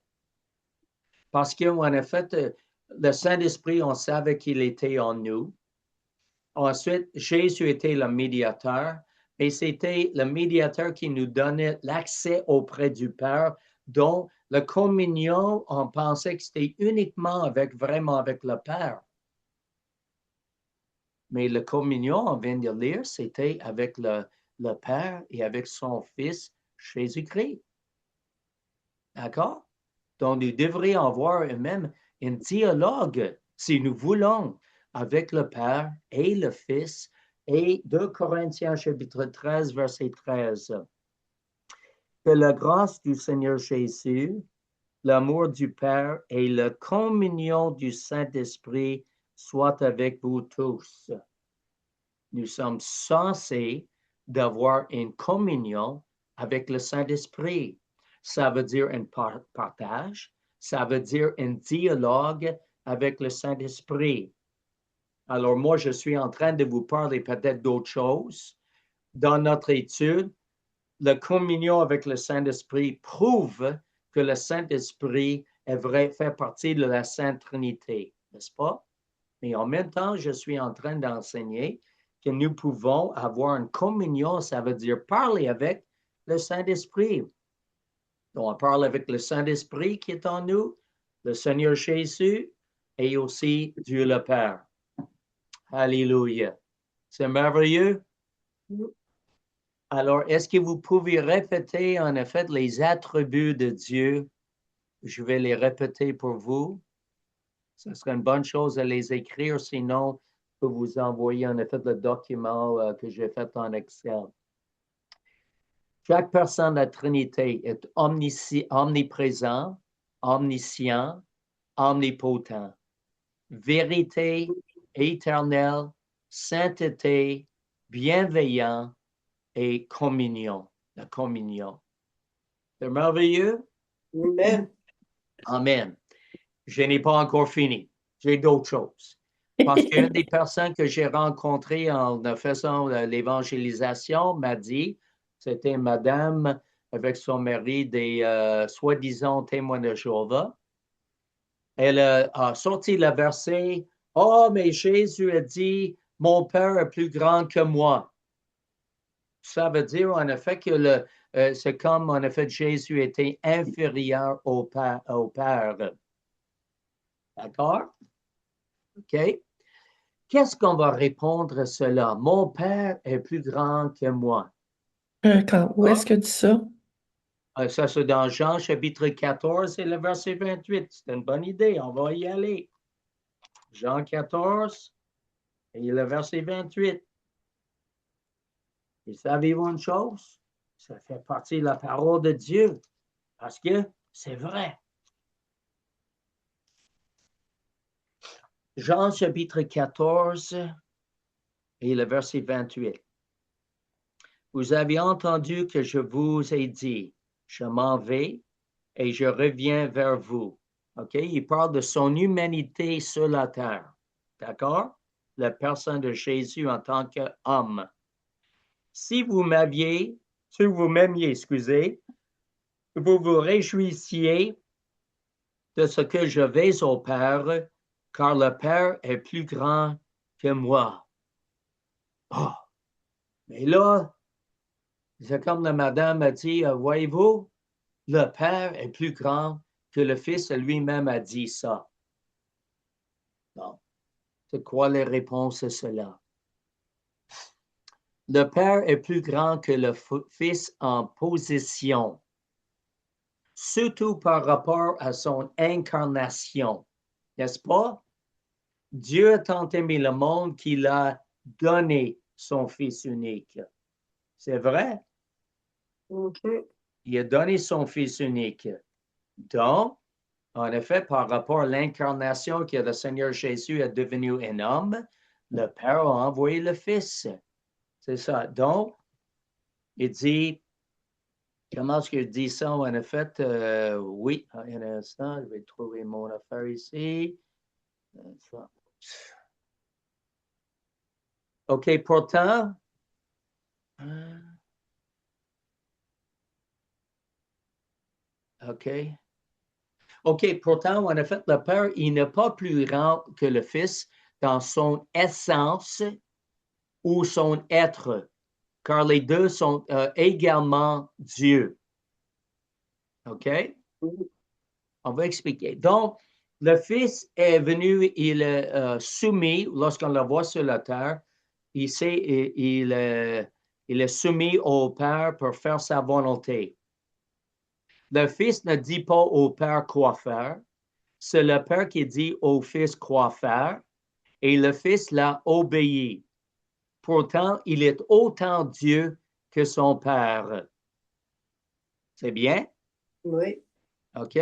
Parce qu'en effet, le Saint-Esprit, on savait qu'il était en nous. Ensuite, Jésus était le médiateur, et c'était le médiateur qui nous donnait l'accès auprès du Père, dont la communion, on pensait que c'était uniquement vraiment avec le Père. Mais la communion, on vient de lire, c'était avec le Père et avec son Fils Jésus-Christ. D'accord? Donc, nous devrions avoir même un dialogue, si nous voulons, avec le Père et le Fils. Et 2 Corinthiens chapitre 13, verset 13. Que la grâce du Seigneur Jésus, l'amour du Père et la communion du Saint-Esprit soient avec vous tous. Nous sommes censés d'avoir une communion avec le Saint-Esprit. Ça veut dire un partage, ça veut dire un dialogue avec le Saint-Esprit. Alors moi, je suis en train de vous parler peut-être d'autres choses. Dans notre étude, la communion avec le Saint-Esprit prouve que le Saint-Esprit est vrai, fait partie de la Sainte Trinité, n'est-ce pas? Mais en même temps, je suis en train d'enseigner que nous pouvons avoir une communion, ça veut dire parler avec le Saint-Esprit. Donc, on parle avec le Saint-Esprit qui est en nous, le Seigneur Jésus et aussi Dieu le Père. Alléluia. C'est merveilleux. Alors, est-ce que vous pouvez répéter en effet les attributs de Dieu? Je vais les répéter pour vous. Ce serait une bonne chose de les écrire, sinon, je peux vous envoyer en effet le document que j'ai fait en Excel. Chaque personne de la Trinité est omniprésent, omniscient, omnipotent. Vérité éternelle, sainteté, bienveillant et communion. La communion. C'est merveilleux? Amen. Amen. Je n'ai pas encore fini. J'ai d'autres choses. Parce qu'une des personnes que j'ai rencontrées en faisant l'évangélisation m'a dit, c'était madame avec son mari des soi-disant témoins de Jéhovah. Elle a sorti le verset, « Oh, mais Jésus a dit, mon Père est plus grand que moi. » Ça veut dire en effet que c'est comme en effet Jésus était inférieur au Père. D'accord? OK? Qu'est-ce qu'on va répondre à cela? Mon Père est plus grand que moi. Où est-ce que dit ça? Ça, c'est dans Jean chapitre 14 et le verset 28. C'est une bonne idée, on va y aller. Jean 14 et le verset 28. Et savez-vous une chose? Ça fait partie de la parole de Dieu parce que c'est vrai. Jean chapitre 14 et le verset 28. Vous avez entendu que je vous ai dit, je m'en vais et je reviens vers vous. OK? Il parle de son humanité sur la terre. D'accord? La personne de Jésus en tant qu'homme. Si vous m'aimiez, vous vous réjouissiez de ce que je vais au Père, car le Père est plus grand que moi. Oh, mais là, c'est comme la madame a dit, voyez-vous, le Père est plus grand que le Fils lui-même a dit ça. Non. C'est quoi les réponses à cela? Le Père est plus grand que le Fils en position, surtout par rapport à son incarnation. N'est-ce pas? Dieu a tant aimé le monde qu'il a donné son Fils unique. C'est vrai? OK. Il a donné son Fils unique. Donc, En effet, par rapport à l'incarnation que le Seigneur Jésus est devenu un homme, le Père a envoyé le Fils. C'est ça. Donc, il dit, comment est-ce qu'il dit ça? En effet, oui, un instant, je vais trouver mon affaire ici. OK, pourtant, OK. OK, pourtant, en effet, le Père, il n'est pas plus grand que le Fils dans son essence ou son être, car les deux sont également Dieu. OK? On va expliquer. Donc, le Fils est venu, il est soumis, lorsqu'on le voit sur la terre, il est soumis au Père pour faire sa volonté. Le Fils ne dit pas au Père quoi faire, c'est le Père qui dit au Fils quoi faire, et le Fils l'a obéi. Pourtant, il est autant Dieu que son Père. C'est bien? Oui. OK?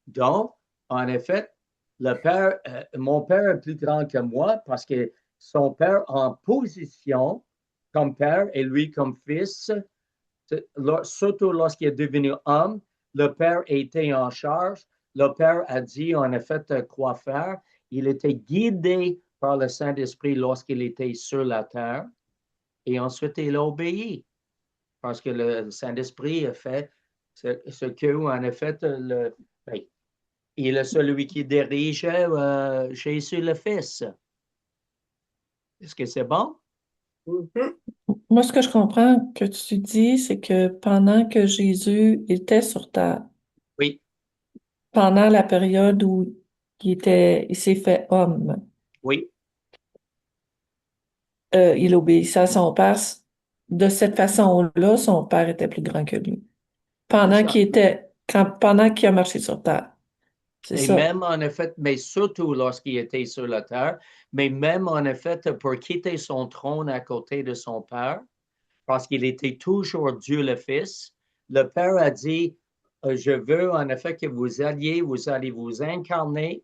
Donc, en effet, le Père, mon Père est plus grand que moi parce que son Père en position comme Père et lui comme Fils, surtout lorsqu'il est devenu homme, le Père était en charge. Le Père a dit en effet quoi faire. Il était guidé par le Saint-Esprit lorsqu'il était sur la terre et ensuite il a obéi parce que le Saint-Esprit a fait ce que, en effet, ben, il est celui qui dirige Jésus le Fils. Est-ce que c'est bon? Mhm. Moi, ce que je comprends que tu dis, c'est que pendant que Jésus était sur terre, Oui, pendant la période où il s'est fait homme, oui, il obéissait à son père. De cette façon-là, son père était plus grand que lui. c'est ça. Pendant qu'il a marché sur terre. C'est Et ça. même en effet, mais surtout lorsqu'il était sur la terre, mais même en effet pour quitter son trône à côté de son Père, parce qu'il était toujours Dieu le Fils, le Père a dit, je veux en effet que vous allez vous incarner,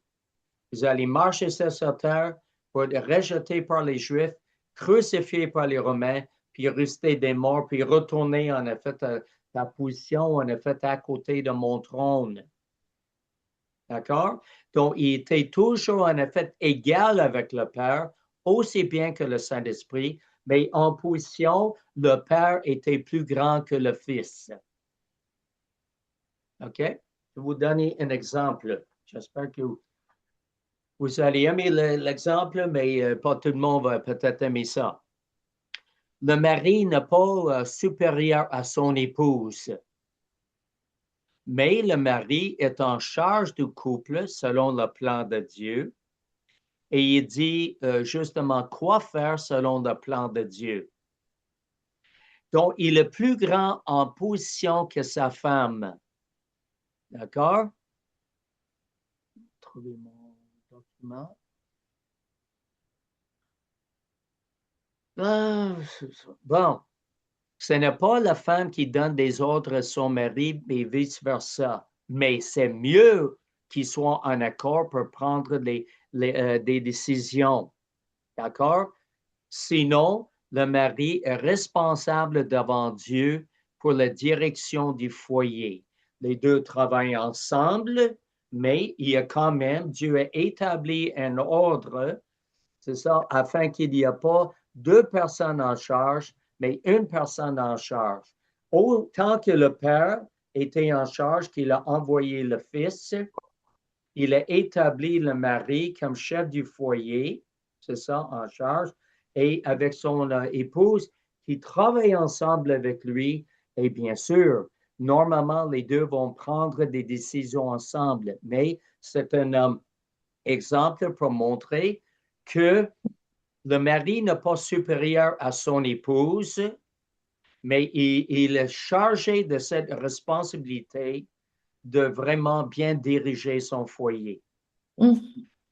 vous allez marcher sur cette terre pour être rejeté par les Juifs, crucifié par les Romains, puis rester des morts, puis retourner en effet à ta position, en effet à côté de mon trône. D'accord? Donc, il était toujours en effet égal avec le Père, aussi bien que le Saint-Esprit, mais en position, le Père était plus grand que le Fils. OK? Je vais vous donner un exemple. J'espère que vous allez aimer l'exemple, mais pas tout le monde va peut-être aimer ça. Le mari n'est pas supérieur à son épouse, mais le mari est en charge du couple selon le plan de Dieu. Et il dit justement quoi faire selon le plan de Dieu. Donc, il est plus grand en position que sa femme. D'accord? Trouvez mon document. Bon, ce n'est pas la femme qui donne des ordres à son mari, mais vice-versa. Mais c'est mieux qu'ils soient en accord pour prendre des décisions. D'accord? Sinon, le mari est responsable devant Dieu pour la direction du foyer. Les deux travaillent ensemble, mais il y a quand même, Dieu a établi un ordre, c'est ça, afin qu'il n'y ait pas deux personnes en charge, mais une personne en charge. Autant que le Père était en charge, qu'il a envoyé le Fils, il a établi le mari comme chef du foyer, c'est ça, en charge, et avec son épouse qui travaille ensemble avec lui. Et bien sûr, normalement, les deux vont prendre des décisions ensemble, mais c'est un exemple pour montrer que le mari n'est pas supérieur à son épouse, mais il est chargé de cette responsabilité de vraiment bien diriger son foyer. Hum.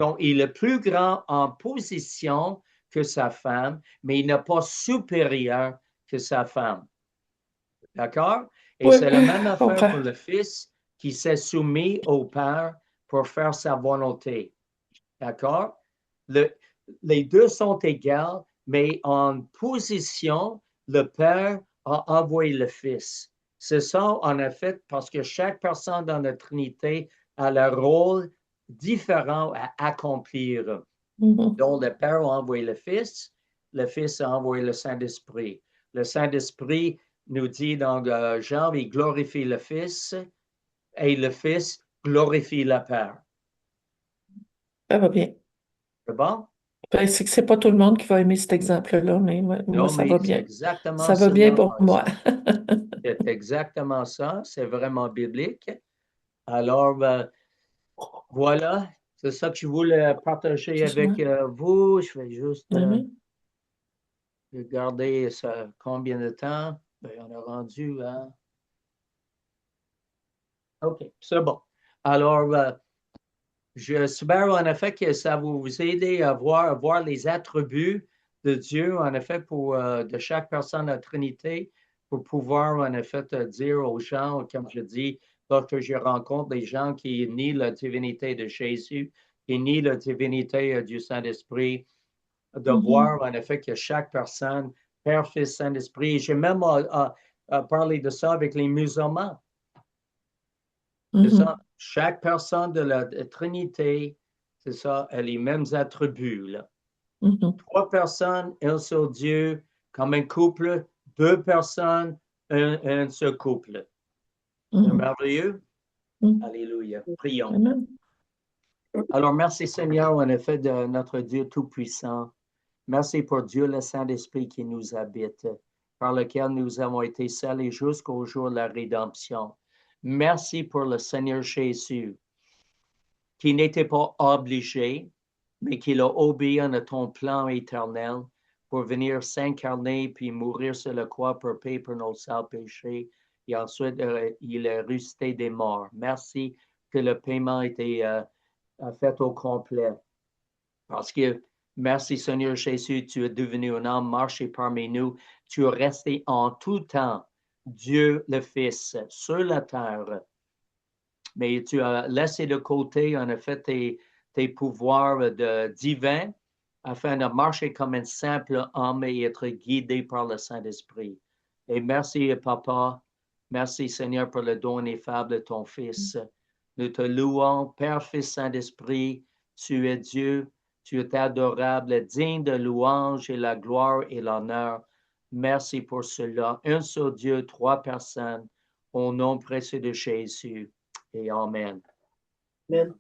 Donc, il est plus grand en position que sa femme, mais il n'est pas supérieur que sa femme. D'accord? Et Oui, c'est la même je affaire comprends. pour le Fils qui s'est soumis au Père pour faire sa volonté. D'accord? Les deux sont égaux, mais en position, le Père a envoyé le Fils. C'est ça, en effet, parce que chaque personne dans la Trinité a le rôle différent à accomplir. Donc, le Père a envoyé le Fils a envoyé le Saint-Esprit. Le Saint-Esprit nous dit dans Jean, il glorifie le Fils et le Fils glorifie le Père. Ça va bien. C'est bon? Ben, c'est que c'est pas tout le monde qui va aimer cet exemple-là, mais moi, Non, ça mais va c'est bien. exactement Ça va cela. bien pour moi. C'est exactement ça. C'est vraiment biblique. Alors, voilà. C'est ça que je voulais partager avec vous. Je vais juste regarder ça, combien de temps. Ben, on a rendu à... OK, c'est bon. Alors, j'espère en effet que ça va vous aider à voir les attributs de Dieu, en effet, de chaque personne de la Trinité, pour pouvoir, en effet, dire aux gens, comme je dis, lorsque je rencontre des gens qui nient la divinité de Jésus, qui nient la divinité du Saint-Esprit, de voir, en effet, que chaque personne, Père, Fils, Saint-Esprit, j'ai même parlé de ça avec les musulmans. C'est ça. Chaque personne de la Trinité, c'est ça, a les mêmes attributs. Là. 3 personnes, un seul Dieu, comme un couple, 2 personnes, un seul couple. C'est merveilleux. Alléluia. Prions. Amen. Alors, merci Seigneur, en effet, de notre Dieu Tout-Puissant. Merci pour Dieu, le Saint-Esprit qui nous habite, par lequel nous avons été scellés jusqu'au jour de la rédemption. Merci pour le Seigneur Jésus, qui n'était pas obligé, mais qu'il a obéi à ton plan éternel pour venir s'incarner puis mourir sur la croix pour payer pour nos sales péchés. Et ensuite, il est ressuscité des morts. Merci que le paiement a été fait au complet. Parce que, merci Seigneur Jésus, tu es devenu un homme, marché parmi nous. Tu es resté en tout temps, Dieu le Fils, sur la terre. Mais tu as laissé de côté, en effet, tes pouvoirs divins afin de marcher comme un simple homme et être guidé par le Saint-Esprit. Et merci, Papa. Merci, Seigneur, pour le don ineffable de ton Fils. Nous te louons, Père, Fils, Saint-Esprit. Tu es Dieu, tu es adorable, digne de louange et la gloire et l'honneur. Merci pour cela. Un seul Dieu, 3 personnes, au nom précieux de Jésus. Et Amen. Amen.